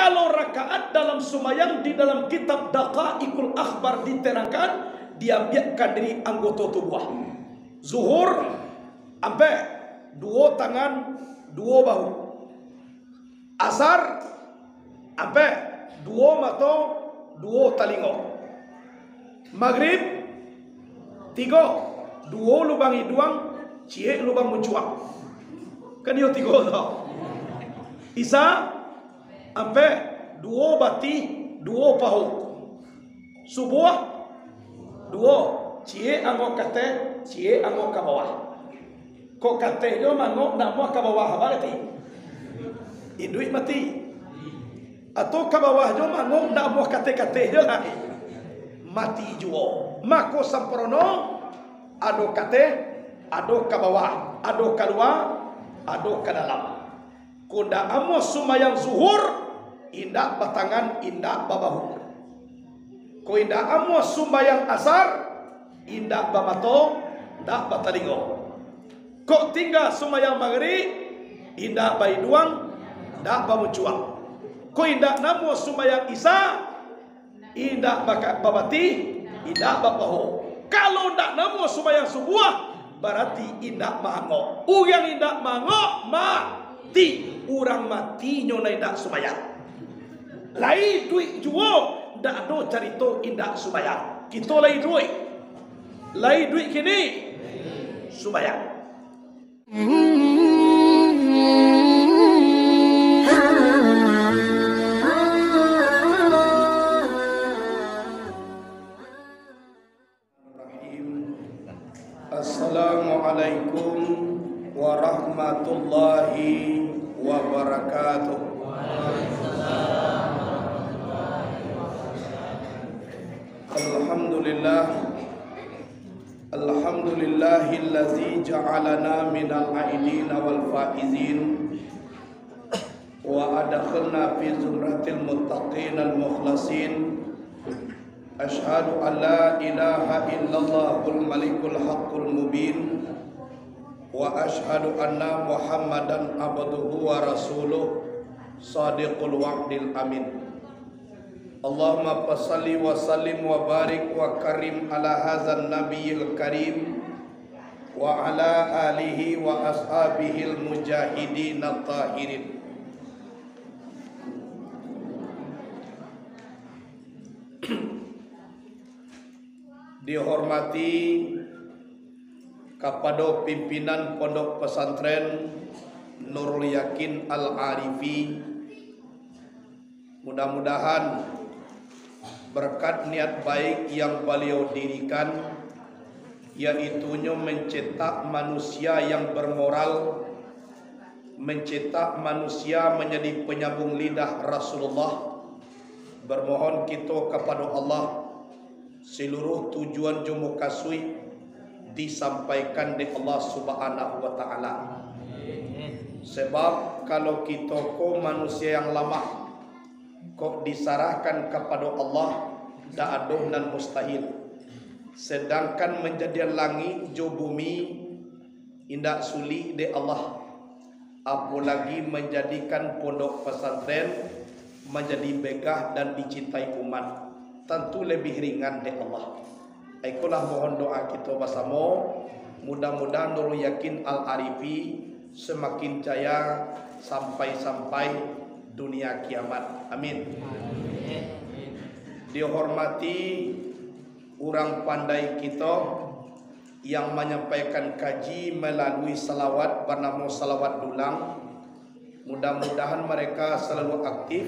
Kalau rakaat dalam sembahyang di dalam kitab Daqaiqul Akhbar diterangkan, dia biarkan dari anggota tubuh. Zuhur sampai dua tangan, dua bahu. Asar sampai dua mata, dua telinga. Maghrib tiga, dua lubang hidung, cie lubang mencuak. Kan dia tiga tau. Isya sampai dua bati, dua pahu. Subuh dua, cie angok kate, cie angok ke bawah. Kok kate dia mangok nak mau ke bawah apa kata? Induit mati. Atau ke bawah dia mangok nak mau kate-kate dia lagi. Mati jua. Mako samprono ado kate, ado ke bawah, ado keluar, ado ke dalam. Kunda amo sumayang zuhur, indak batangan, indak babahu. Ko indak amo sumayang asar, indak bamato, indak batalingo. Kok tinggal sumayang maghrib, indak baiduang, indak bamucuang. Ko indak namo sumayang isya, indak babati, indak bapaho. Kalau indak namo sumayang subuh, berarti indak mango. Yang indak mango mati. Orang mati nyona indak sumayang. Lai duit juo ndak ada carito indak sumayang. Kita lai duit. Lai duit kini sumayang. Assalamualaikum warahmatullahi wabarakatuh. Alhamdulillah, alhamdulillahillazi ja'alana minal aidina wal faizin wa adakhalna fi zumratil muttaqin al mukhlasin. Ashhadu an la ilaha illallahul malikul haqqul mubin wa ashhadu anna Muhammadan abduhu wa rasuluh sadiqul wa'dil amin. Allahumma salli wa sallim wa barik wa karim ala hadzal nabiyil karim wa ala alihi wa ashabihil mujahidin at-tahirin. Dihormati kepada pimpinan Pondok Pesantren Nurul Yakin Al-Arifi, mudah-mudahan berkat niat baik yang beliau dirikan, yaitunya mencetak manusia yang bermoral, mencetak manusia menjadi penyambung lidah Rasulullah. Bermohon kita kepada Allah seluruh tujuan jumu kasui disampaikan di Allah Subhanahu wa taala. Sebab kalau kita ko manusia yang lemah kok disarahkan kepada Allah dak adoh nan mustahil. Sedangkan menjadi langit jo bumi indak suli de Allah. Apalagi menjadikan pondok pesantren menjadi begah dan dicintai umat, tentu lebih ringan de Allah. Ikulah mohon doa kita bersama, mudah-mudahan Nurul Yakin Al-Arifi semakin jaya sampai dunia kiamat. Amin. Dihormati orang pandai kita yang menyampaikan kaji melalui salawat bernama salawat dulang. Mudah-mudahan mereka selalu aktif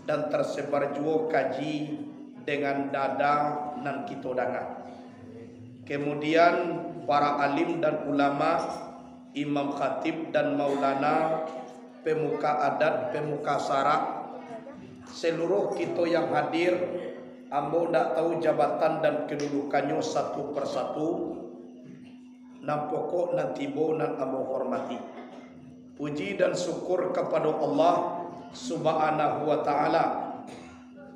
dan tersebar juga kaji dengan dada dan kita dengar. Kemudian para alim dan ulama, imam khatib dan maulana, pemuka adat, pemuka syarak, seluruh kita yang hadir, ambo tak tahu jabatan dan kedudukannya satu persatu, nan pokok nan tibo nan ambo hormati. Puji dan syukur kepada Allah Subhanahu wa taala,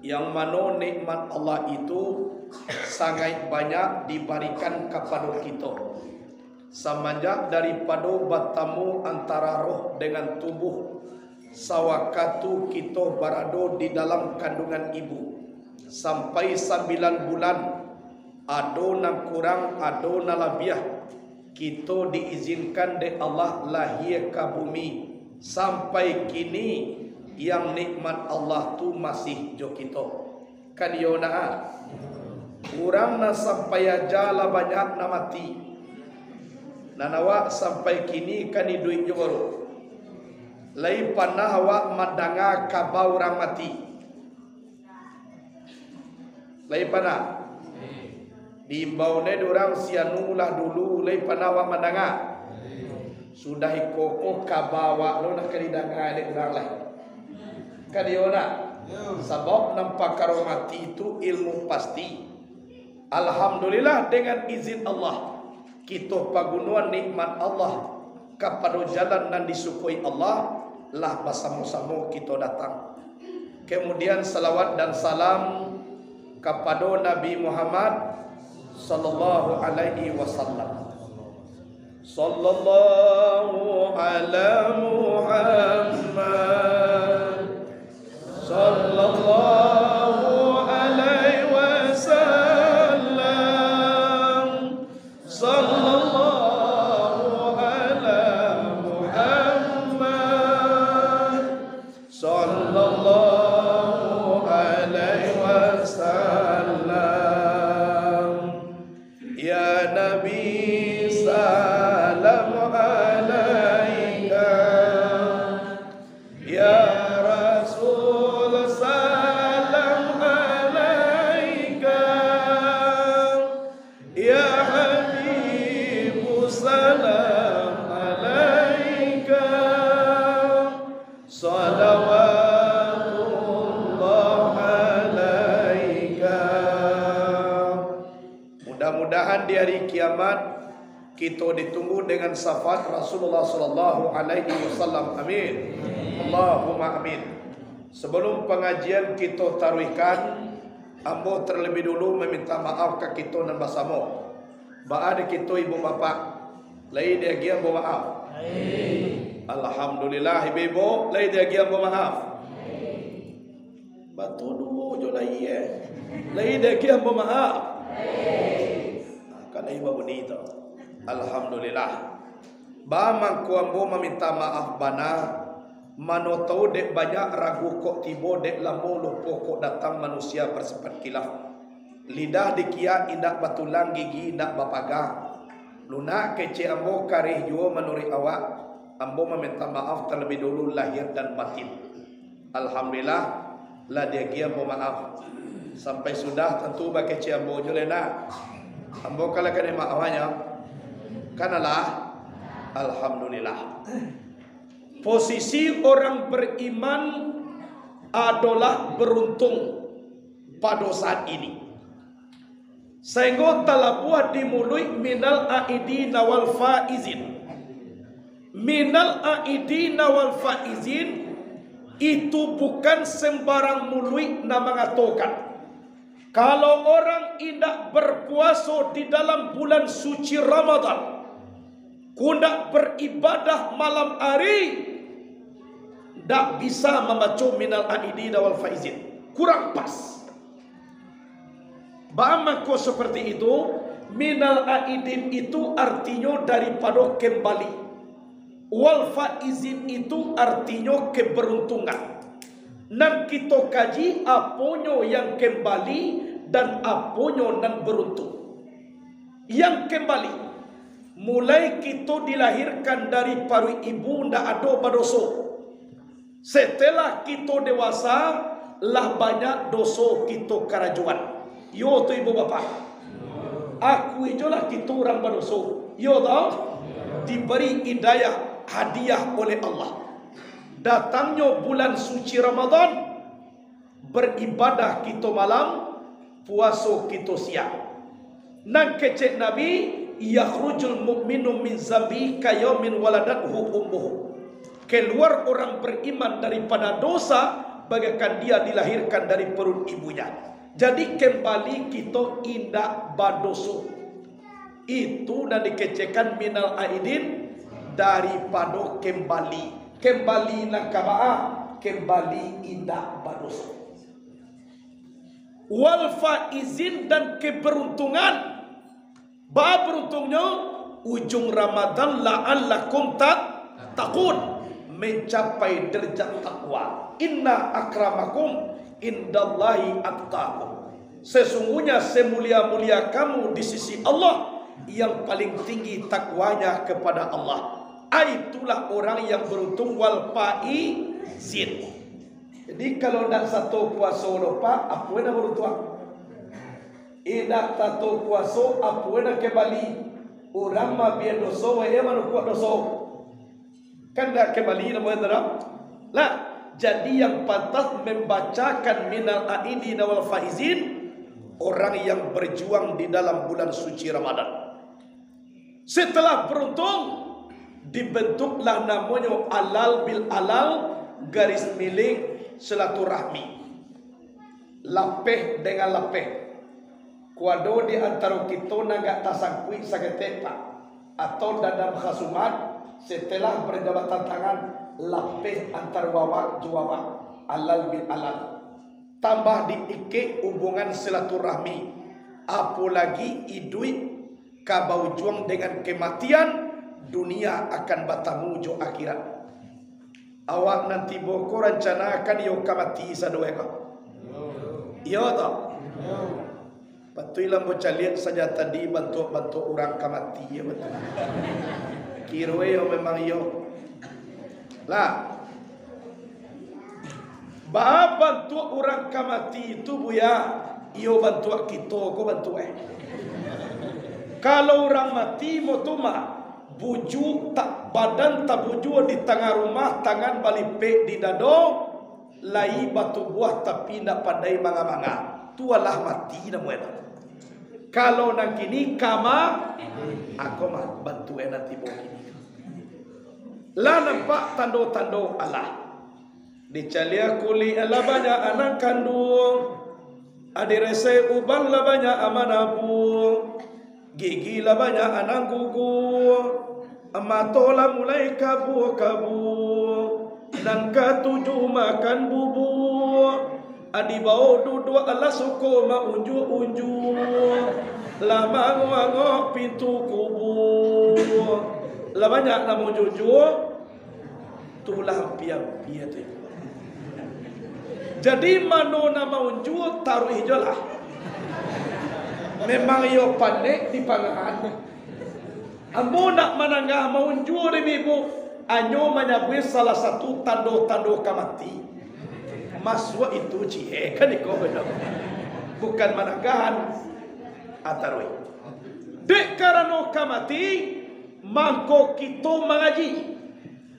yang mana nikmat Allah itu sangat banyak diberikan kepada kita. Semenjak daripada bertemu antara roh dengan tubuh sawakatu kita berada di dalam kandungan ibu sampai 9 bulan, ado nang kurang, ado na labiah, kita diizinkan oleh Allah lahir ke bumi. Sampai kini yang nikmat Allah tu masih jo kita. Kan yo na. Kurang na sampai aja lah banyak na mati. Nanawa sampai kini kan hidup jo baru. Lai panah awak madanga kabau orang mati. Lai panah. Diimbau ne orang sianulah dulu lai panah awak madanga. Sudah ikoko kabawa lo nak kedidanga de orang lah. Kadiona sebab nampak karo mati itu ilmu pasti. Alhamdulillah dengan izin Allah kita pagunuan nikmat Allah kepada jalan dan disukui Allah lah bersama-sama kita datang. Kemudian salawat dan salam kepada Nabi Muhammad sallallahu alaihi wasallam. Sallallahu ala Muhammad sallallahu alaihi wasallam. Sallallahu ala Muhammad sallallahu alaihi wasallam. Ya Nabi salam alaika, ya Rasul salam alaika, ya Habib salam alaika, salawatullah alaika. Mudah-mudahan di hari kiamat kita ditunggu dengan syafaat Rasulullah sallallahu alaihi wasallam. Amin. Allahumma amin. Sebelum pengajian kita taruhkan, ambo terlebih dulu meminta maaf ke kita dan bersama. Baada kita ibu bapa, lai dia giam bo maaf. Alhamdulillah ibu, lai dia giam bo maaf. Batu dulu jo lai lai dia giam bo maaf. Kana ibu bonito. Alhamdulillah. Ba mangku ambo meminta maaf bana. Mano tahu dek banyak ragu kok tibo dek lamo lupo kok datang manusia bersepat kilaf. Lidah dikia indak batulang gigi indak bapaga. Luna kece ambo karih juo menuri awak. Ambo meminta maaf terlebih dulu lahir dan batin. Alhamdulillah lah dia gia ambo maaf. Sampai sudah tentu ba kece ambo julena. Ambo kala kene maafnya. Kanalah alhamdulillah. Posisi orang beriman adalah beruntung pada saat ini. Sehingga telah buat dimulai minal aidina wal faizin. Minal aidina wal faizin itu bukan sembarang mului nama mengatakan. Kalau orang tidak berpuasa di dalam bulan suci Ramadan, kundak beribadah malam hari, tak bisa membaca minal aidin wal faizin. Kurang pas. Bagaimana seperti itu? Minal aidin itu artinya daripada kembali. Wal faizin itu artinya keberuntungan. Dan kita kaji aponyo yang kembali dan aponyo yang beruntung. Yang kembali, mulai kita dilahirkan dari paru ibu ndak ada dosa. Setelah kita dewasa, lah banyak dosa kita kerajuan. Yo tu ibu bapa, aku ijolah kita orang berdosa. Yo tau, diberi hidayah hadiah oleh Allah. Datangnya bulan suci Ramadan, beribadah kita malam, puasa kita siang. Nang kecek Nabi, yakhrujul mu'minu min zambi kayamin waladathu ummuhu. Keluar orang beriman daripada dosa bagaikan dia dilahirkan dari perut ibunya. Jadi kembali kita indak badoso. Itu dan dikecekan minal aidin daripada kembali. kembali nak kabaa, kembali indah badosa. Wal faizin, dan keberuntungan. Ba beruntungnya ujung Ramadan la'allakum tattaqun, mencapai derajat takwa. Inna akramakum indallahi atqakum. Sesungguhnya semulia-mulia kamu di sisi Allah yang paling tinggi takwanya kepada Allah. Itulah orang yang beruntung. Wal faizin. Jadi kalau nak satu puasa lupa, apa yang beruntung? Ida tato puaso apuena ke Bali orang mah biar doso wae manu kuat doso kan dak ke Bali nama darab lah. Jadi yang pantas membacakan minal aidin wal faizin orang yang berjuang di dalam bulan suci Ramadan. Setelah beruntung dibentuklah namanya alal bil alal, garis milik silaturahmi, lapeh dengan lapeh. Kuado di antara kita nagak tasangkui saketepa atau dalam khasumat setelah berjabatan tangan lapeh antar wawak juwawak, alal bil alal, tambah diike hubungan silaturahmi, apalagi idui kabau juang dengan kematian, dunia akan bertemu jo akhirat. Awak nanti boko rencanakan yo kamati sadoeka yo toh. Patuilah bocah lihat saja tadi bantu orang kamati ya betul. Kirwe yo memang yo lah. Bah bantu orang kamati itu buya, yo bantu kita, ko bantu Kalau orang mati motuma buju tak badan tak buju di tengah rumah, tangan balipe di dado, lai batu buah tapi nak pandai manga-manga. Tualah mati namanya. Kalau nak kini kama aku mah bantu nanti begini. Lah nampak tando-tando Allah. Dicalia kuli Allah banyak anak kandung. Adirese ubang lah banyak amanabung. Gigi lah banyak anak gugur. Matola mulai kabu-kabu. Dan ketujuh makan bubur. Adi bau duduk ala suku ma unju-unju, lama ngok pintu kubur, lah banyak nama jujur, tulah pian-pian tu. Jadi mano nama unju taruh hijau lah. Memang yo panik di pangahan. Ambo nak mananggah mau unju ribu, anyo menyabui salah satu tando-tando kamati. Maswa itu cie kan iko benar, bukan mananggahan atarwe. Dek karano kamati mangko kita mengaji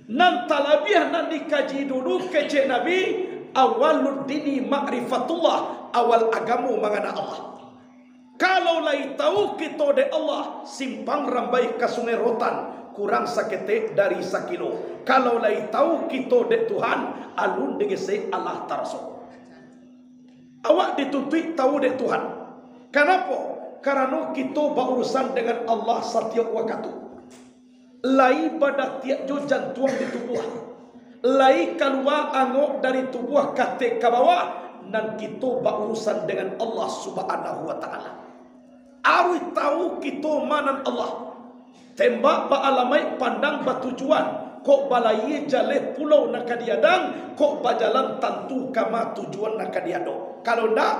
nan talabiah nan dikaji dulu kece Nabi awalud dini ma'rifatullah, awal agamu mengana Allah. Kalau lai tahu kita de Allah simpang rambai ke sungai rotan kurang sakete dari sakilo. Kalau lai tahu kita de Tuhan alun degese Allah taraso. Awak dituntut tahu de Tuhan. Kenapa? Karena kita berurusan dengan Allah setiap waktu. Lai pada tiap jo jantung di tubuh. Lai keluar angok dari tubuh kate ke bawah. Dan kita berurusan dengan Allah subhanahu wa ta'ala. Arus tahu kita manan Allah. Tembak ba alamai pandang batujuan. Kok balai jale pulau nakadiadang. Kok bajalan tentu kama tujuan nakadiado. Kalau ndak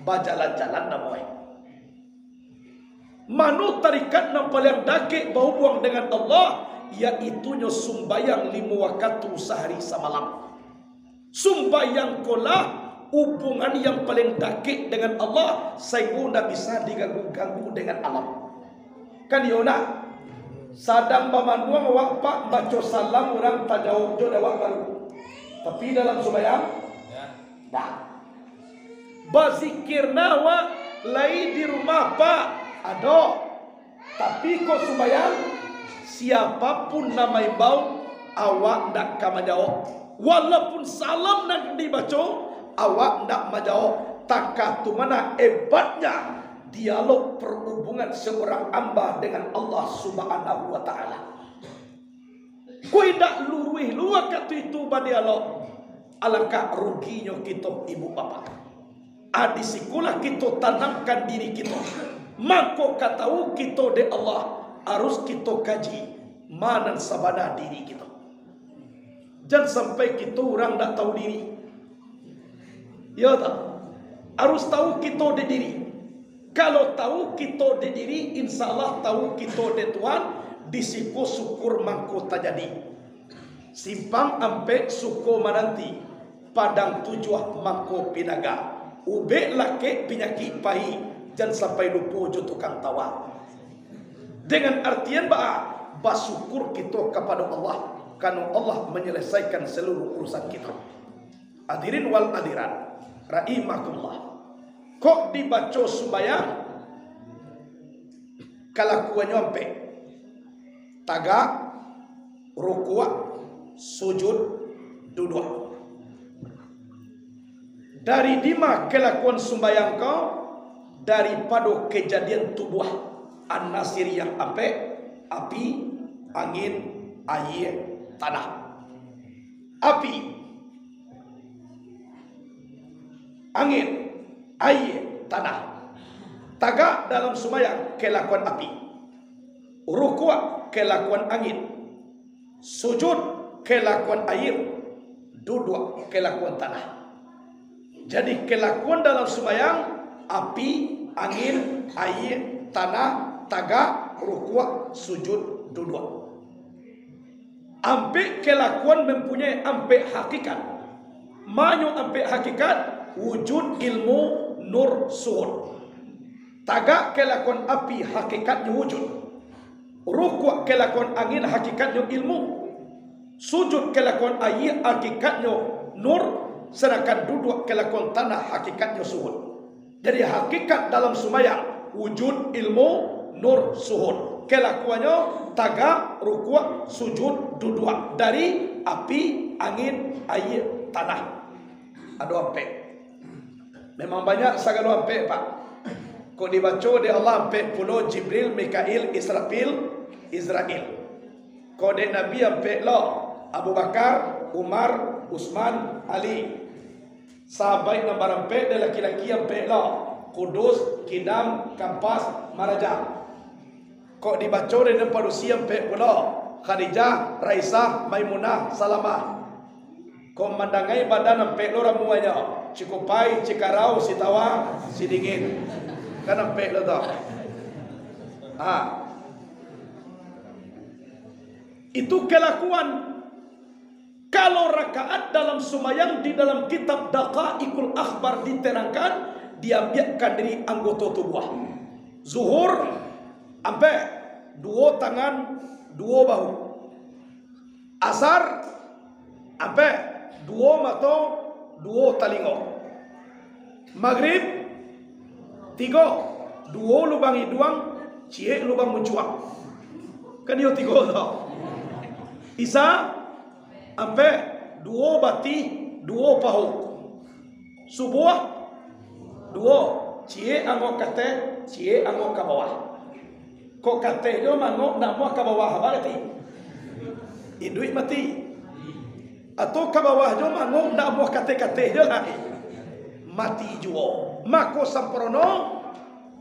bajalan-jalan namoi. Manu tarikat nam paling dake bau buang dengan Allah, yaitu nyo sumbayang 5 waktu sehari semalam. Sumbayang kolah hubungan yang paling dake dengan Allah, sehingga tidak bisa diganggu-ganggu dengan alam. Kan yona sadang bamanduang awak pak baca salam orang tak jawab jo awak baru. Tapi dalam sumbayang dah. Bazikirna awak lai di rumah pak ada. Tapi kok sumbayang siapapun namai bau awak ndak kama jawab. Walaupun salam nak dibaca awak ndak majawab. Takah tu mana hebatnya dialog perhubungan seorang hamba dengan Allah subhanahu wa ta'ala. Ku indak luruih luar katu itu badi Allah. Alangkah ruginya kita ibu bapa. Adi sikulah kita tanamkan diri kita. Maka katau kita de Allah harus kita kaji mana sabana diri kita. Jangan sampai kita orang tak tahu diri. Ya tak? Harus tahu kita de diri. Kalau tahu kita de diri, insya Allah tahu kita de Tuhan. Disiku syukur mangko tajadi. Simpang ampe suko mananti. Padang tujuh mangko pinaga. Ube lake penyakit pahi. Jangan sampai lupa jo tukang tawa. Dengan artian bersyukur kita kepada Allah. Karena Allah menyelesaikan seluruh urusan kita. Hadirin wal hadirat rahimakumullah. Kok dibaca sembahyang kelakuannya ampe tagak, rukuk, sujud, duduk. Dari lima kelakuan sembahyang kau daripada kejadian tubuh an-nasir yang ampe api, angin, air, tanah. Api, angin, air, tanah. Tagak dalam sembahyang kelakuan api, rukuk kelakuan angin, sujud kelakuan air, duduk kelakuan tanah. Jadi kelakuan dalam sembahyang api, angin, air, tanah, tagak, rukuk, sujud, duduk. Ampe kelakuan mempunyai ampe hakikat. Manyo ampe hakikat wujud ilmu nur suhud. Tagak kelakuan api hakikatnya wujud. Rukuk kelakuan angin hakikatnya ilmu. Sujud kelakuan air hakikatnya nur. Sedangkan duduk kelakuan tanah hakikatnya suhud. Jadi hakikat dalam sembahyang wujud ilmu nur suhud. Kelakuannya tagak, rukuk, sujud, duduk. Dari api, angin, air, tanah. Ada ampe. Memang banyak sagala ampe pak. Kau dibaca di Allah ampe pulau Jibril, Mikail, Israel. Kau di Nabi ampe lo Abu Bakar, Umar, Utsman, Ali. Sahabat nomor ampe dan laki-laki ampe lo Kudus, Kidam, Kampas, Maraja. Kau dibaca di Padusi ampe pulau Khadijah, Raisah, Maimunah, Salamah. Kau mendangai badan ampe lo ramuannya Cikupai, Cikarau, Sitawa, Sidingin. Kan ampe lo tau. Itu kelakuan. Kalau rakaat dalam sembahyang di dalam kitab Daqaiqul Akhbar diterangkan, diambilkan dari anggota tubuh. Zuhur ampe dua tangan, dua bahu. Asar ampe dua mata, dua talingo. Maghrib tiga, dua lubang hidung, cie lubang mencuak. Kan dia tiga tau. Isya ampe dua bati, dua pahu. Subuh dua, cie angok kate, cie angok ke bawah. Kok kate dia mangok nak mau ke bawah berarti induit mati. Atau ke bawah dia mangok nak mau kate-kate dia lagi mati jua. Mako samprono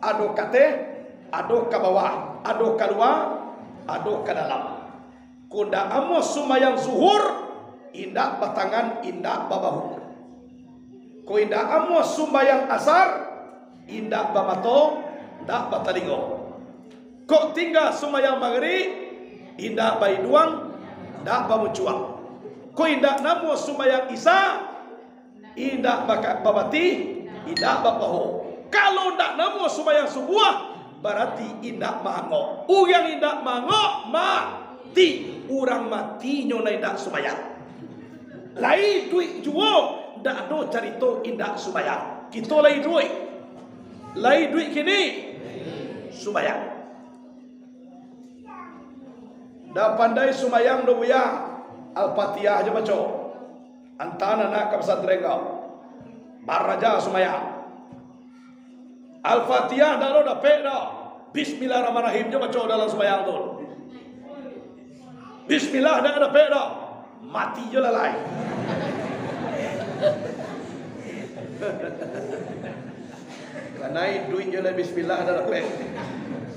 ado kate, ado ke bawah, ado keluar, ado ke dalam. Kunda amo sumayang zuhur indak batangan, indak babahu. Ko indak amo sumayang asar indak bamato, indak batalingo. Kok tinggal sumayang maghrib indak baiduang, indak bamucuang. Ko indak namo sumayang isya indak babati, indak bapaho. Kalau ndak namo sumayang subuh berarti indak mango. Uyang indak mango mati. Urang mati nyona indak sumayang. Lai duit juo ndak do carito indak sumayang. Kita lai duit. Lai duit kini sumayang. Dah pandai sumayang do buya Al-Fatihah aja baca. Antana nak ke pesantren kau. Baraja sumayang. Al-Fatihah dah lo dah pek dah. Bismillahirrahmanirrahim je baca dalam sumayang tu. Bismillah dah ada pek dah. Mati je lah lain. Kanai duit je lah bismillah dah dapat.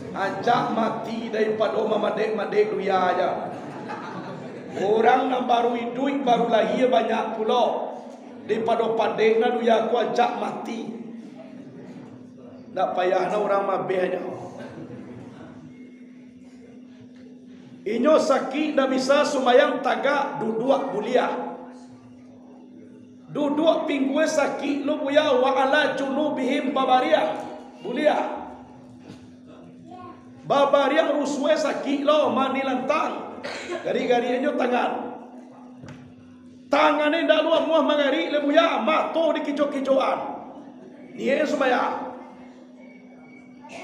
Ajak mati daripada mamadek-madek duya aja. Orang nak baru duit baru lahir banyak pula. Daripada padek na duya aku ajak mati. Tak payah na orang mabehnya. Inyo sakit dah bisa sumayang tagak duduk buliah. Duduk pinggul sakit lu buya wa ala junubihim babariah. Buliah. Babariah ruswe sakit lo mani lantang. Gari-gari inyo tangan. Tangan ni dah luar muah mangari le buya mato di kicau-kicauan. Ni sumayang.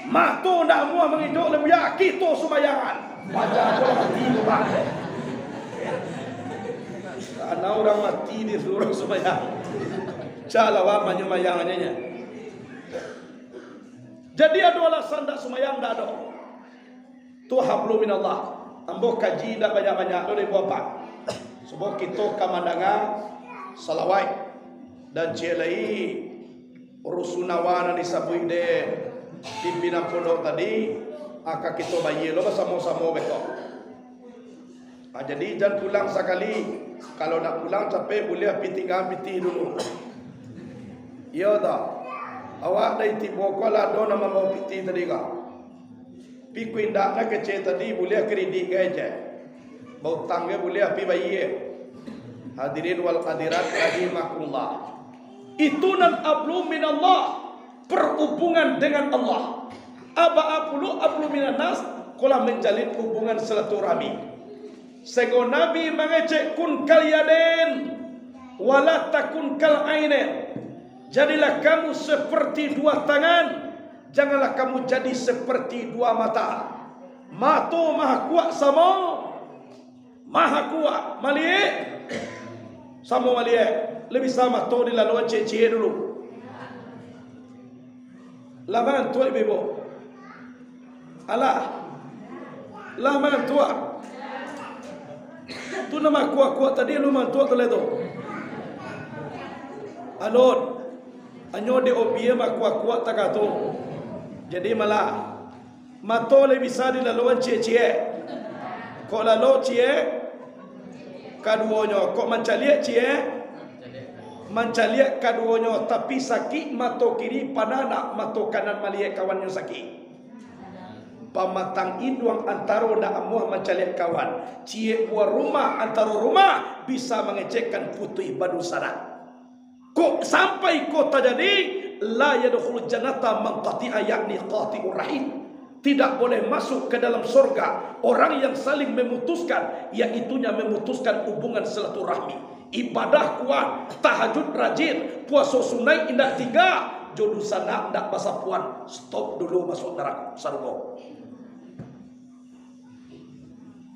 Mato dah muah mangijau le buya kito sumayangan. Baca aku mati lupa. Karena orang mati di seluruh sembahyang. Calawa menyembayangannya. Jadi ada alasan tak sembahyang dah ada. Tu hablu minallah. Ambo kaji dah banyak-banyak tu dari buapa. Sebab kita kamandangan salawat dan celai rusunawana disabui de pimpinan pondok tadi. Aka kita bayi lo sama-sama betul. Jadi jangan pulang sekali. Kalau nak pulang capek boleh piti dulu. Ya dah. Awak dari tibo kala do nama mau piti tadi ka. Pi kuindak nak kece tadi boleh kredit gaje. Bau tangga boleh pi bayi. Hadirin wal hadirat rahimakumullah. Itu nan ablu minallah. Perhubungan dengan Allah. Ablu minan nas kala menjalin hubungan silaturahmi. Sego Nabi mengecek kun kaliaden wala takun kal ainen. Jadilah kamu seperti dua tangan, janganlah kamu jadi seperti dua mata. Mato maha kuat sama maha kuat maliek sama maliek lebih sama to di laluan cie dulu. Laman tu ibu. Alah, lama tua. Tu nama kuat tadi lu mantua tu leto. Alon, anyo de obie mak kuat tak tu. Jadi malah mato le bisa di laluan cie. Kok lalu cie, kaduonyo. Kok mancaliak cie, mancaliak kaduonyo. Tapi sakit mato kiri panana, mato kanan maliak kawannya sakit. Pamatang induang antaro na amuah mencaliak kawan. Cie buah rumah antaro rumah bisa mengecekkan putih badu sana. Kok sampai kota jadi la yadkhul jannata man qati'a yakni qati'ur rahim. Tidak boleh masuk ke dalam surga orang yang saling memutuskan, yaitunya memutuskan hubungan silaturahmi. Ibadah kuat, tahajud rajin, puasa sunai indah tinggal, jodoh sana ndak basa puan. Stop dulu masuk neraka surga.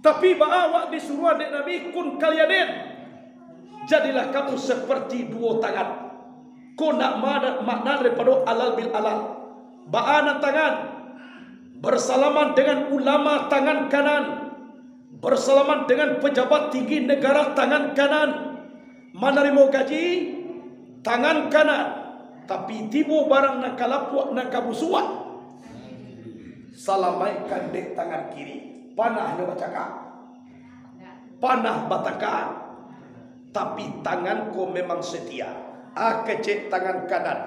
Tapi bahawa disuruh adik Nabi kun kalianin. Jadilah kamu seperti dua tangan. Kau nak makna daripada alal bil alal. Ba'ana tangan. Bersalaman dengan ulama tangan kanan. Bersalaman dengan pejabat tinggi negara tangan kanan. Menerima gaji tangan kanan. Tapi tiba barang nak kalapuak nak kabusuan. Salamaikan dek tangan kiri. Panah dia bercakap. Panah bataka. Tapi tanganku memang setia. Kecek tangan kanan.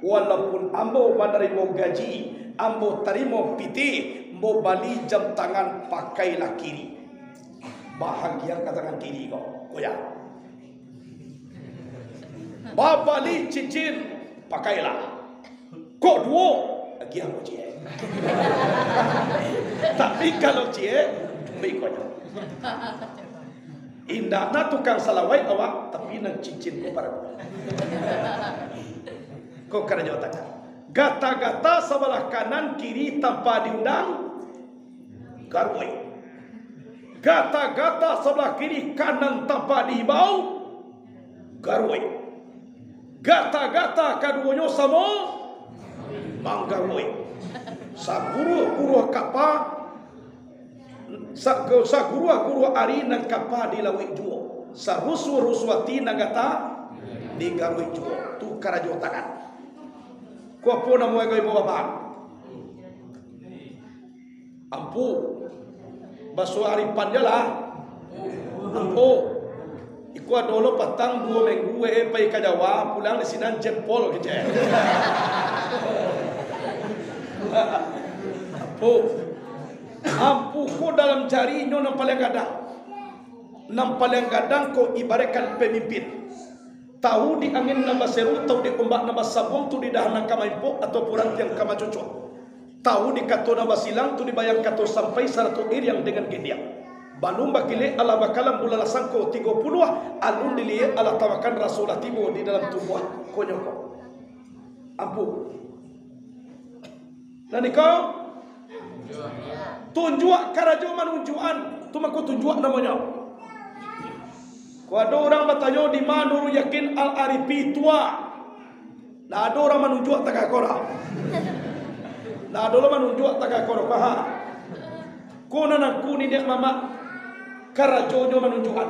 Walaupun ambo menerima gaji, ambo terima piti, ambo bali jam tangan pakailah kiri. Bahagia tangan kiri kau. Goyang. Babali cincin pakailah. Kok dua? Lagi ambo cie. Tapi kalau cie berikutnya indah na tukang salawai awak tapi nang cincin ko para kok kerja otak gata-gata sebelah kanan kiri tanpa diundang garwe gata-gata sebelah kiri kanan tanpa dihibau garwe gata-gata kaduanya sama manggarwe saburu kapal Sa guru ari nang kapa di lawik juo. Sa ruswa-ruswati nagata di garwik juo. Tu karajo tangan. Ko po na mo ibo bapak. Ampu. Baso ari panjala. Ampu. Iku adolo patang 2 minggu pay ka Jawa pulang di sinan jempol gitu. Ampu ko dalam jari nyo ng paling gadang ko ibaratkan pemimpin. Tahu di angin na baseru, tahu di ombak na basabong, tu di dahan ng kamay po atau purang tiang kamacuco. Tahu di kato na basilang, tu di bayang kato sampai 100 yang dengan gediang. Balum bakile ala bakalam bulala sangko 30 alun diliye ala tawakan rasulah tibo di dalam tubuh konyoko. Ampu. Dan kau tunjuk karajo manunjuan, tu maku tunjuk namanya. Kalau ada orang bertanya di mana lu yakin Al-Arifi tua, nah ada orang menunjuk tak korang, nah ada orang menunjuk tak korang, faham? Kau nak kuni dia mama karajo nyo menunjukan,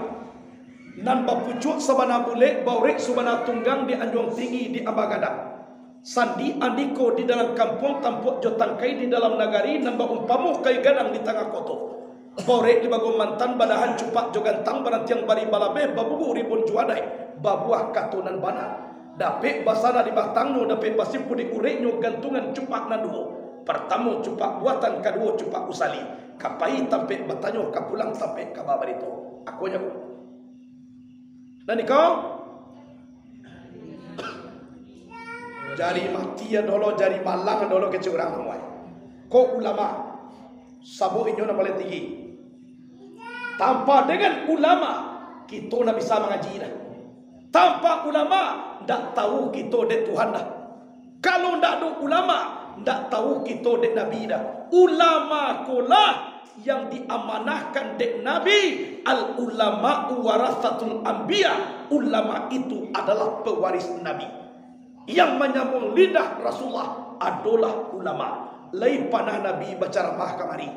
nan bapucuk sabana bule baurek subana tunggang di Anjuang Tinggi di Abagada. Sandi andiko di dalam kampung tampuk jotangkai di dalam nagari namba umpamu kai gadang di tengah koto. Borek di bagong mantan badahan cupak jogantang barang tiang bari balabe babugu ribun juadai babuah katunan bana. Dapik basana di batangno dapik basimpu di ureknyo gantungan cupak nanduo. Pertama cupak buatan, kedua cupak usali. Kapai tampik batanyo kapulang tampik kababarito. Akunya ko. Dan kau jari matia dolo jari malang dolo kecurang muai. Ko ulama sabo inyo na paling tinggi. Tanpa dengan ulama kita nak bisa mengaji dah. Tanpa ulama tak tahu kita dek Tuhan dah. Kalau tak ada ulama tak tahu kita dek Nabi dah. Ulama kolah yang diamanahkan dek Nabi. Al ulama warasatul anbiya. Ulama itu adalah pewaris Nabi. Yang menyambung lidah Rasulullah adalah ulama. Lai panah Nabi berceramah kamari.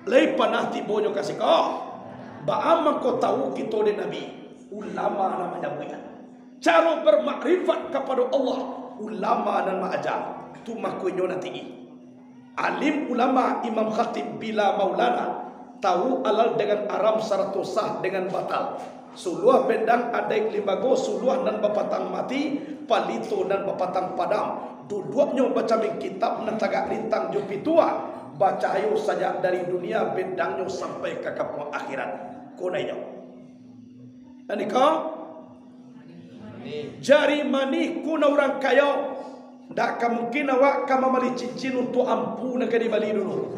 Lai panah tibonyo kasih kau. Ba'amang kau tahu kita di Nabi. Ulama namanya bukan. Cara bermakrifat kepada Allah. Ulama dan ma'ajar. Tu makunyo na tinggi. Alim ulama Imam Khatib bila maulana. Tahu alal dengan aram sarato sah dengan batal. Suluah bendang adaik libago. Suluah dan bapatang mati. Palito dan bapatang padam. Duduknya baca min kitab nan tagak lintang jupi tua. Baca ayo saja dari dunia bendangnya sampai ke kampung akhirat. Konainya. Dan kau jari mani kuna orang kaya. Tak mungkin awak kamu beli cincin untuk ampu nak di Bali dulu.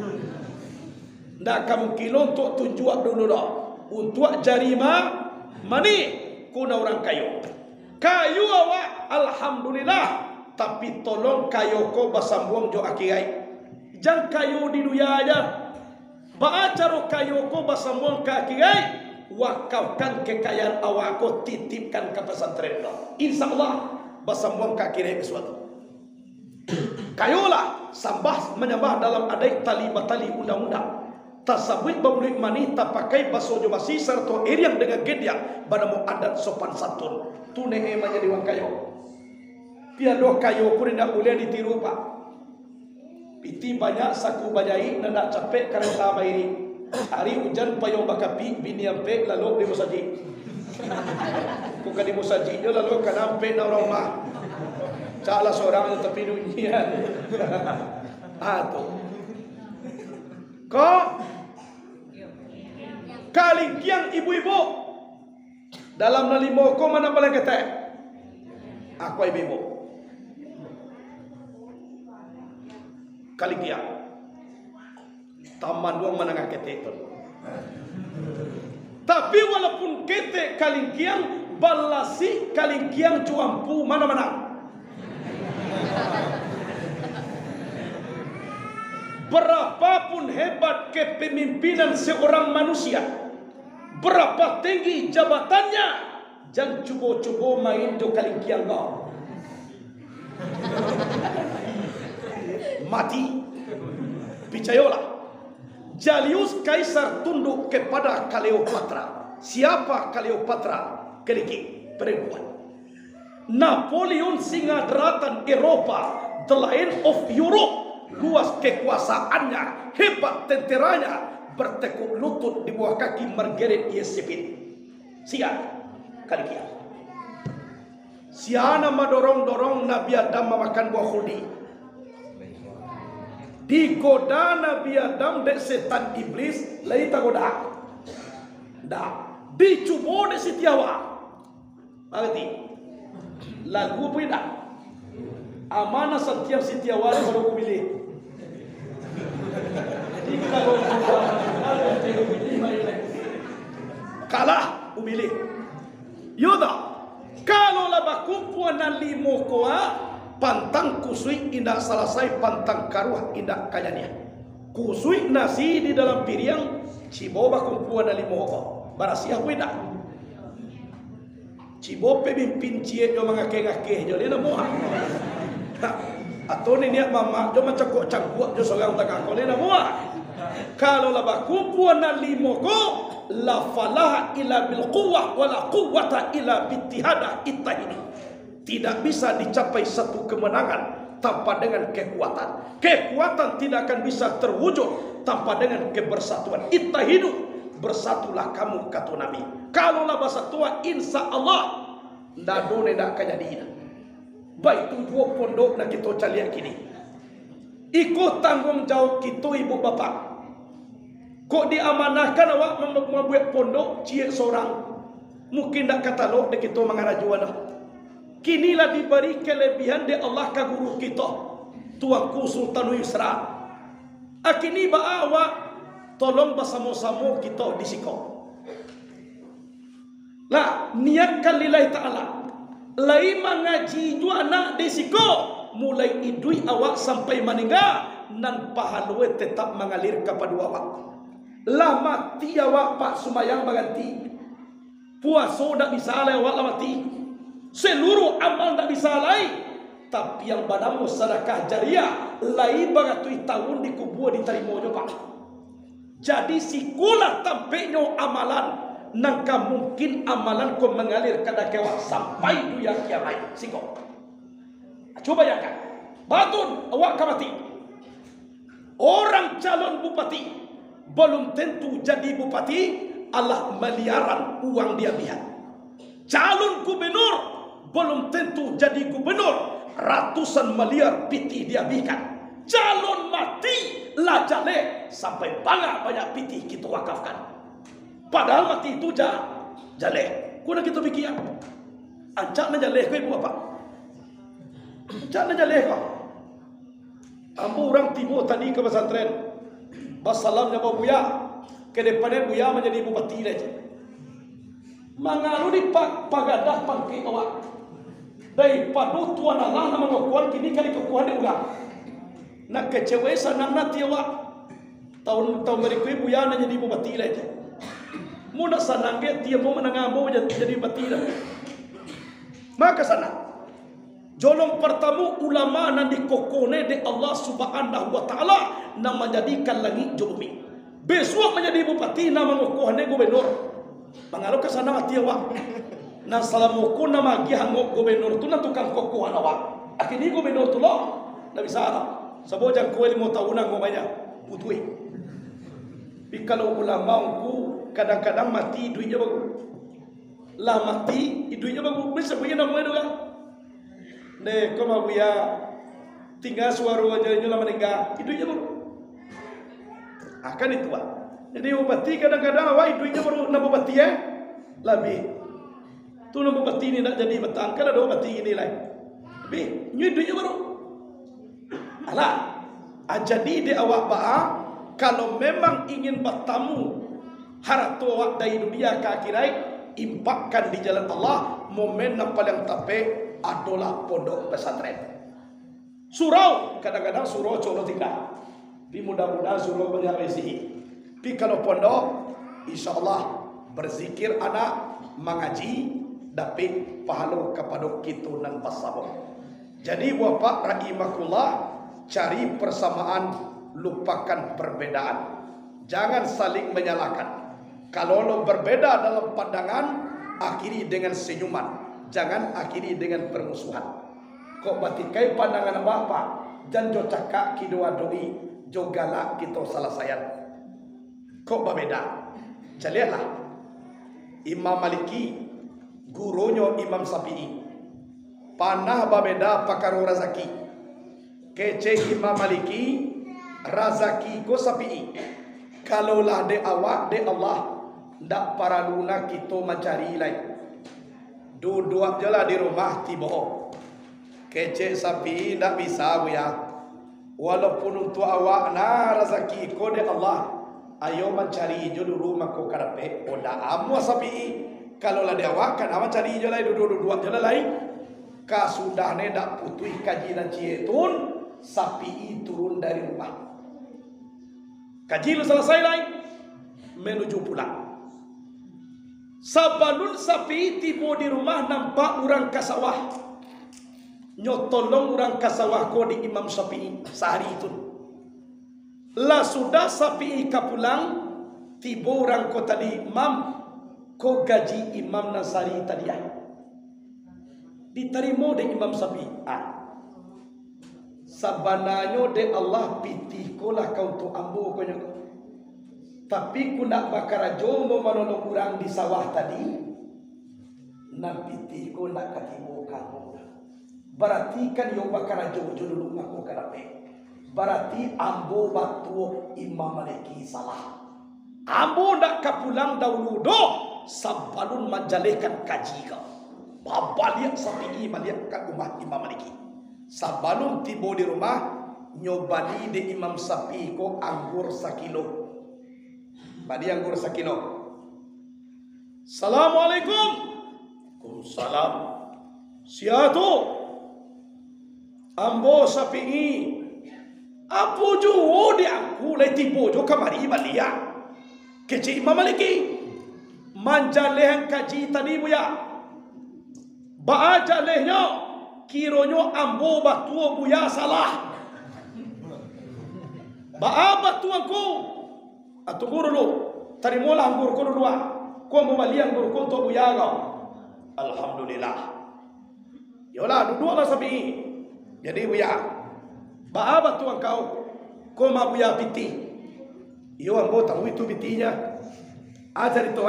Tak mungkin untuk tunjuk dulu dah. Untuk jari mani kuna orang kaya. Kayu awak alhamdulillah. Tapi tolong kayu ko basambung jo akiai. Jangan kayu di dunia aja. Baacara kayu ko basambung ke akiai. Wakafkan kekayaan awak ko titipkan ke pesantren. InsyaAllah basambung ke akiai sesuatu. Kayulah sambah menyambah dalam adai tali batali undang-undang. Tasabut babulik mani tak pakai baso jo basi serta iriang dengan gediang. Banamu adat sopan santun. Tu nehe menjadi wang kayu. Piado kayu pun tidak boleh ditiru pak. Piti banyak saku bajai nak capek kereta bairi. Hari hujan payung bakapi bini ampe lalu di musaji. Bukan di musaji dia lalu kan ampe na orang mah. Caklah seorang yang tepi dunia. Tu. Kau kalingkiang ibu-ibu dalam nalimo ko mana paling kata? Aku ibu-ibu. Kalingkiang taman duang menengah ketek tu. Tapi walaupun ketek kalingkiang balasi kalingkiang cuampu mana-mana. Berapapun hebat kepemimpinan seorang manusia, berapa tinggi jabatannya, jangan cuba-cuba main do kalingkiang kau. Mati. Picayolah. Julius Caesar tunduk kepada Cleopatra. Siapa Cleopatra? Keliki, perempuan. Napoleon singa daratan Eropa, the Lion of Europe, luas kekuasaannya, hebat tenteranya, bertekuk lutut di bawah kaki Margaret Yesepin. Siapa? Keliki. Siana madorong-dorong Nabi Adam memakan buah khuldi. Digoda Nabi Adam dek setan iblis, lain tak goda. Dah, dicubo dek setiawa. Mengerti? Lalu apa dah? Amanah setiap setiawa baru aku pilih. Jadi kalau kalah, aku pilih. Yoda, kalau labah kumpulan limo koa. Pantang kusui indah selesai pantang karuah indah kayanya. Kusui nasi di dalam piring, ciboba kumpulan dari mohoko. Barasiah weda. Cibope pimpin cie jo mangake-ngake jo lena moha. Atau ni niat mama jo macam kok cangkuak jo seorang tak kau lena moha. Kalau labah kumpulan dari mohoko, la falaha illa bil quwwah wala quwwata illa bittihada ittahidi. Tidak bisa dicapai satu kemenangan tanpa dengan kekuatan. Kekuatan tidak akan bisa terwujud tanpa dengan kebersatuan. Ittahidu, bersatulah kamu kata Nabi. Kalaulah bersatuan, insya Allah ndadone ndak kejadian. Baik tujuh pondok nak kita calian kini. Ikut tanggung jawab kita ibu bapa. Kok diamanahkan awak membuat pondok cie seorang. Mungkin ndak katalog de kita mangarajuana. Kinilah diberi kelebihan dari Allah ke guru kita, Tuanku Sultan Yusra. Akini baawa tolong bersama-sama kita disiko. Lah niatkan lillahi ta'ala. Lai mengaji dua anak disiko, mulai idui awak sampai meninggal, nan pahalwe tetap mengalir kepada awak. Lah mati awak pak sumayang baganti. Puasa dak bisa awak lah mati. Seluruh amal tak bisa lain. Tapi yang badamu sedekah jariah lain bagatui tahun dikubur diterima je pak. Jadi sikulah tampaknya amalan. Nangka mungkin amalan kau mengalir kada kewak sampai dunia kiamat. Siko. Coba bayangkan. Batun awak kamati. Orang calon bupati belum tentu jadi bupati. Allah miliaran uang dia lihat. Calon gubernur belum tentu jadi gubernur, ratusan miliar piti dia berikan. Calon mati lah jale sampai banyak piti kita wakafkan. Padahal mati itu jale. Kuna kita bikin ancak na jale ko ibu apa? Ancak na jale ko. Ambo orang tibo tadi ke pesantren. Basalamnya Buya, ke depannya Buya menjadi bupati aja. Mangalu di pagadah pangki awak. Daripada tuan Allah nama ngokuan kini kali kekuan dia ulang. Nak kecewa sanang nanti awak. Tahun mereka ibu ya nak jadi bupati lah. Muna sanang dia mau menanggamu jadi bupati lah. Maka sana. Jolong pertama ulama nan dikokone de Allah Subhanahu wa taala nak menjadikan langit bumi. Besok menjadi bupati nama ngokuan gubernur. Pengaruh ke sana mati awak. Nah salamuku nama gihangok gubernur tu na tukang kokuhan awak. Akhirnya gubernur tu loh, na bisa lah. Sebab jang kue 5 tahunan ngomanya putui. Tapi kalau ulama ku kadang-kadang mati duitnya bagus. Lah mati duitnya bagus. Bisa punya nama itu kan? Ne kau mau ya tinggal suara aja nyula meninggal. Duitnya bagus. Akan itu pak. Jadi bupati kadang-kadang awak duitnya baru na bupati lebih. Tu nama bupati ni nak jadi betang kan ada bupati ini lain. Tapi nyu duitnya baru. Alah, jadi di awak baa kalau memang ingin bertamu harap tu awak dari dunia ke akhirat impakkan di jalan Allah. Momen yang paling tepat adalah pondok pesantren. Surau kadang-kadang surau colo tinggal. Tapi mudah-mudahan surau banyak rezeki. Tapi kalau pondok, insya Allah berzikir anak mengaji. Dapat pahala kepada kita dan bersama. Jadi Bapak rahimakumullah, cari persamaan, lupakan perbedaan. Jangan saling menyalahkan. Kalau lo berbeda dalam pandangan, akhiri dengan senyuman. Jangan akhiri dengan permusuhan. Kok batikai pandangan apa? Jangan jo cakak kidua doi, jo galak kita salah sayan. Kok berbeda? Lihatlah. Imam Maliki, gurunya Imam Syafi'i. Panah berbeda pakar razaki. Kece Imam Maliki, razaki ko Syafi'i. Kalaulah de awak de Allah, ndak paraduna kita mencari lain. Dua-dua je lah di rumah tiboh. Kece Syafi'i ndak bisa ya. Walaupun untuk awak na rezeki ko de Allah, ayo mencari je dulu rumah ko karape. Oda amu Syafi'i. Kalaulah de awak kan aman cari je lah dua-dua je lah lain. Ka sudah ne ndak putui kaji dan cietun, Syafi'i turun dari rumah. Kaji lu selesai lain, menuju pulang. Sabanun Syafi'i tiba di rumah, nampak orang kasawah. Nyotolong orang kasawah ko di Imam Syafi'i sehari itu. Lah sudah Syafi'i ka pulang, tiba orang ko tadi, Imam, ko gaji Imam Nasari tadi ya. Diterima di Imam Syafi'i. Sabananya de Allah pitih ko lah kau tu ambo ko nyo. Tapi ku nak bakarajo mo manolong urang di sawah tadi. Nam pitih ko nak katimo kamu. Berarti kan yo bakarajo dulu ngaku karape. Berarti ambo batu Imam Maliki salah. Ambo nak kapulang dahulu do sabalun menjalihkan kaji ka. Babaliak Syafi'i maliak kat rumah Imam Maliki. Sabalun tiba di rumah, nyobani di Imam Syafi'i ko anggur sakilo. Badi anggur sakilo. Assalamualaikum. Waalaikumsalam. Siatu ambo Syafi'i. Apa jo di aku le tiba jo kamari balia. Kece Imam Maliki. Manjaleh kaji tadi buya. Baaja lehnya. Kironyo ambo batu buya salah. Ba batu aku. Atunggu dulu. Tadi mula anggur ko dulu. Ko mau bali anggur ko to buya kau. Alhamdulillah. Yolah duduklah Syafi'i. Jadi buya. Ba batu engkau. Ko ma buya piti. Yo ambo tahu itu pitinya. Ajar itu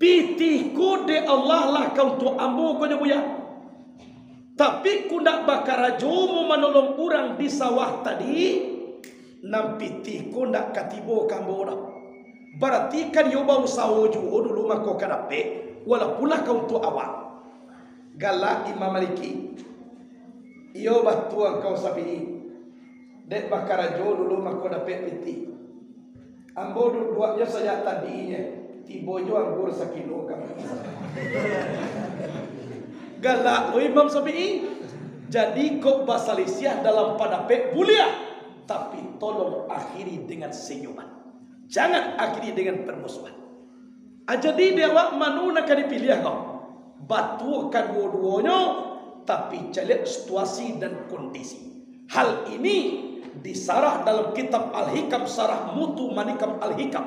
piti ko de Allah lah kau to ambo ko buya. Tapi ku nak bakarajo menolong orang di sawah tadi, nampiti ku nak katibo kambo dah. Berarti kan yo bau sawoju dulu mako karape, wala pula kau tu awak. Galak Imam Maliki. Yo batuang kau Syafi'i. Dek bakarajo dulu mako dapat piti. Ambo dua-duanya saya tadinya, tibo jo anggur sakilo kamu. Galak Imam Syafi'i. Jadi kok basalisiah dalam padape bulia. Tapi tolong akhiri dengan senyuman. Jangan akhiri dengan permusuhan. Jadi dewa manu nak dipilih kau. Batukan dua-duanya. Tapi cari situasi dan kondisi. Hal ini disarah dalam kitab Al-Hikam Sarah Mutu Manikam Al-Hikam.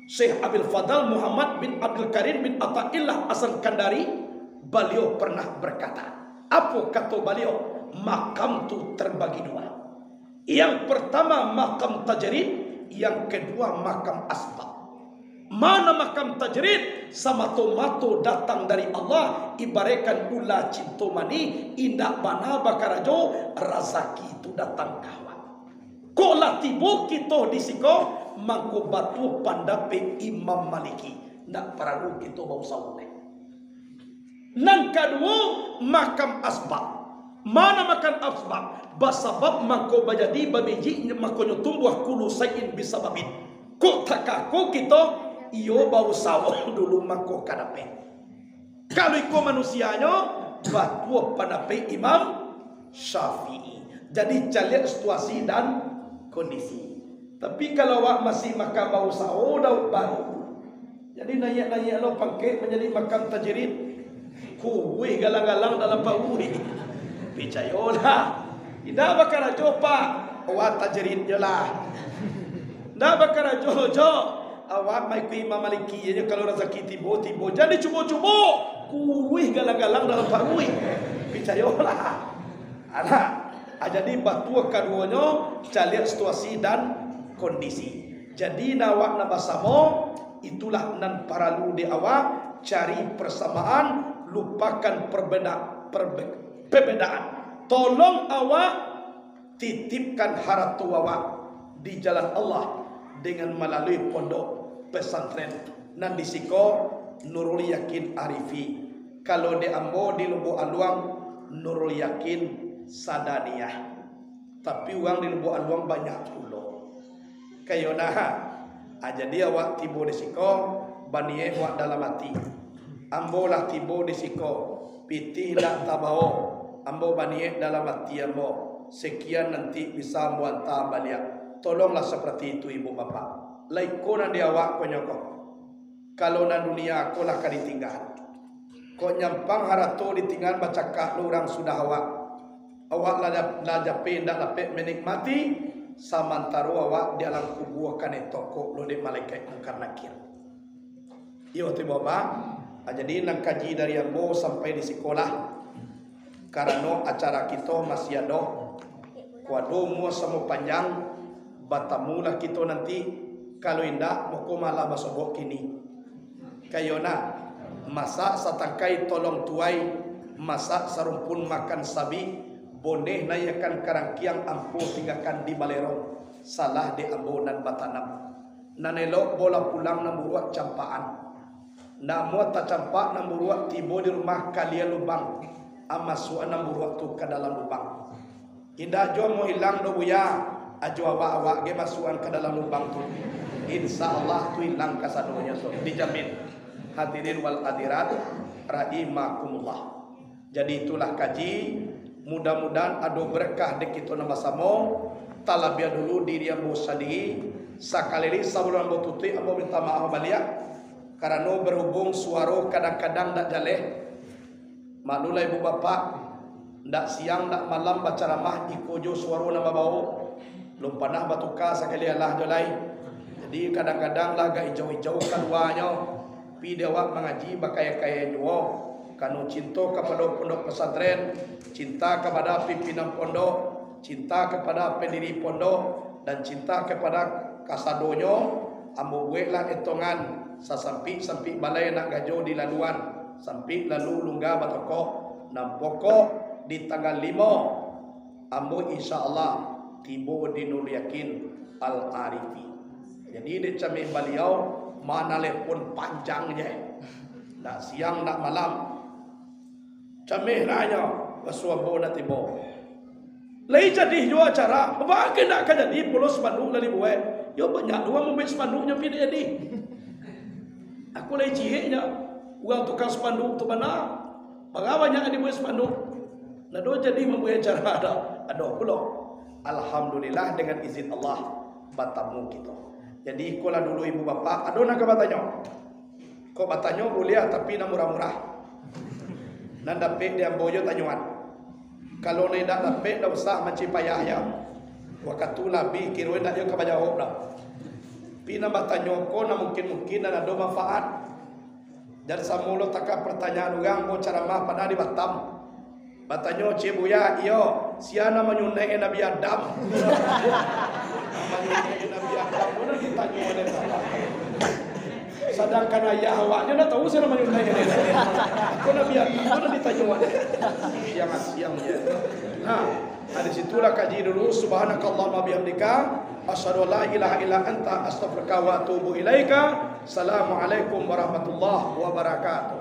Syekh Abil Fadal Muhammad bin Abdul Karim bin Atta'illah Hasan Kandari. Beliau pernah berkata, apa kata beliau? Makam tu terbagi dua. Yang pertama makam tajrid, yang kedua makam asbab. Mana makam tajrid? Samato-mato datang dari Allah, ibaratkan ula cintomani, indak bana bakarajo, razaki itu datang kawan. Ko latibo kita disiko, mangko batu pandape Imam Maliki. Ndak paralu kita bau sawale. Nang kedua makam asbab. Mana makam asbab? Basabab mako bajadi babiji mako tumbuh kulu sayin bisababin. Kok takako kita iyo bau sawo dulu mako kadape. Kalau iko manusianya batu padape Imam Syafi'i. Jadi cari situasi dan kondisi. Tapi kalau awak masih makan bau sawo daun baru. Jadi nanya-nanya lo pakai menjadi makam tajrid. Kuwi galang-galang dalam paui. Picayola. Tidak bakal coba. Wa tajrid jelah. Ndak bakal jojo. Awak mai ku Imam Maliki nya kalau rezeki tibo-tibo jadi cubo-cubo kuih galang-galang dalam parui. Percayalah. Anak, jadi batu keduanya cari situasi dan kondisi. Jadi nawak nabasamo itulah nan paralu di awak cari persamaan, lupakan perbedaan. Tolong awak titipkan haratu awak di jalan Allah dengan melalui pondok pesantren nan disiko Nurul Yakin Arifi. Kalau di Ambo di Lubuk Aluang Nurul Yakin Sadaniyah. Tapi uang di Lubuk Aluang banyak pulau. Kayona jadi awak tibo di siko baniye wak dalam hati. Ambo lah tibo di siko pitih lah tabao. Ambo baniye dalam hati ambo. Sekian nanti bisa muanta balik. Tolonglah seperti itu ibu bapak. Laiko nan dia awak konyoko. Kalau nan dunia aku lah kan ditinggal. Kau nyampang harato ditinggal baca kak orang sudah awak. Awak lah jape ndak lapek menikmati. Samantaro awak di alam kubur kan toko lo de malaikat mungkar nakir. Iyo tu bapak. Jadi nang kaji dari ambo sampai di sekolah. Karena acara kita masih ada. Kuado mua semua panjang. Batamulah kita nanti kalau indah mau malah basobok kini. Kayona masak satangkai tolong tuai, masak sarumpun makan sabi, boneh nayakan karangkiang ampuh tinggalkan di balero, salah di ambo dan batanam. Nanelok bola pulang namburuat campaan. Namuat tak campak namburuat tibo di rumah kalian lubang, amasuan namburuat tu ke dalam lubang. Indah jo mau hilang do buya. Ajo awak ge masukan ke dalam lubang tu. Insyaallah tu hilang kasadonya tu dijamin. Hadirin wal hadirat rahimakumullah. Jadi itulah kaji, mudah-mudahan ada berkah di kita nama samo. Talabia dulu diri ambo sadi sakali sebelum ambo tuti ambo minta maaf balik karena berhubung suara kadang-kadang ndak jaleh. Maklumlah ibu bapak, ndak siang ndak malam baca ramah ikojo suara nama bau. Belum pernah batuka sekali Allah jolai. Jadi kadang-kadang lah gak hijau-hijau keluarnya. Pi dewa mengaji bakaya-kaya juo. Kanu cinta kepada pondok pesantren, cinta kepada pimpinan pondok, cinta kepada pendiri pondok, dan cinta kepada kasadonyo. Ambo buatlah etongan sasampi balai nak gajo di laluan. Sampai lalu lunga batoko. Nampokok di tanggal 5 ambo insyaAllah tibo di Nurul Yakin Al-Arifi. Jadi dia camih beliau mana lepun panjangnya. Tak siang tak malam. Camih nanya basuabo na tibo. Lai jadi jo acara. Apa nak kan jadi pulau spanduk lali buat. Yo banyak dua membeli spanduknya pilih jadi. Aku lai cihnya. Uang tukang spanduk tu mana? Banyak di buat spanduk. Nah do jadi membuat acara ada pulau. Alhamdulillah dengan izin Allah batamu kita. Jadi kola dulu ibu bapak, ada nak batanyo. Kau batanyo boleh tapi nak murah-murah. Nan dapat dia boyo tanyuan. Kalau ni dak dapat dah usah macam payah ya. Waktu labi kira nak yo kabajawab dah. Pina batanyo ko na mungkin ada manfaat. Dan samulo taka pertanyaan orang mau cara mah pada di Batam. Batanyo cebuya iyo siana menyunai Nabi Adam. Menyunai Nabi Adam mana ditanya oleh sedangkan ayah awaknya dah tahu siapa menyunai dia. Aku Nabi Adam mana ditanya oleh siang ya. Nah, di situlah kaji dulu. Subhanakallahumma bihamdika asyhadu an la ilaha illa anta astaghfiruka wa atubu ilaika. Assalamualaikum warahmatullahi wabarakatuh.